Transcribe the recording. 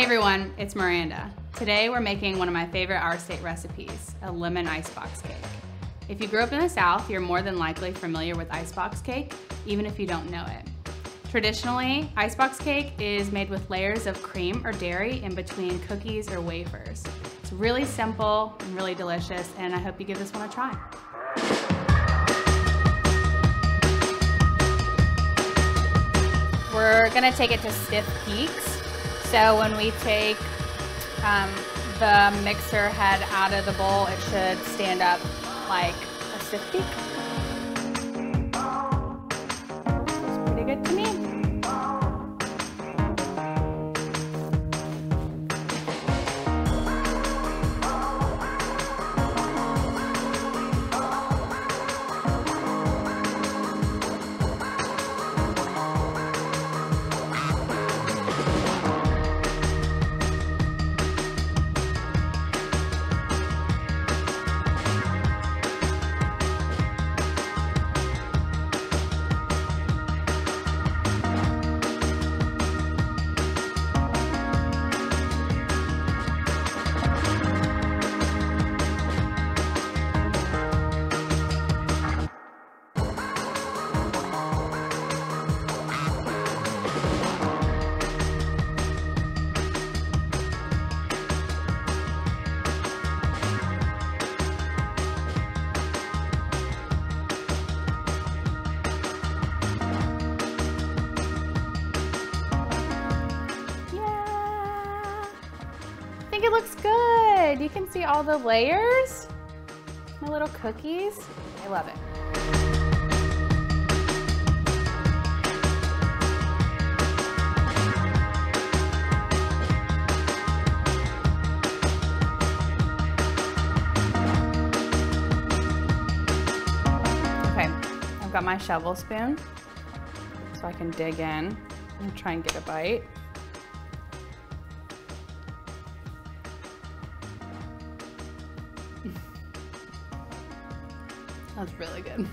Hey everyone, it's Miranda. Today we're making one of my favorite Our State recipes, a lemon icebox cake. If you grew up in the South, you're more than likely familiar with icebox cake, even if you don't know it. Traditionally, icebox cake is made with layers of cream or dairy in between cookies or wafers. It's really simple and really delicious, and I hope you give this one a try. We're gonna take it to stiff peaks. So when we take the mixer head out of the bowl, it should stand up like a stiff peak. Looks pretty good to me. I think it looks good. You can see all the layers. My little cookies. I love it. Okay, I've got my shovel spoon so I can dig in and try and get a bite. That's really good.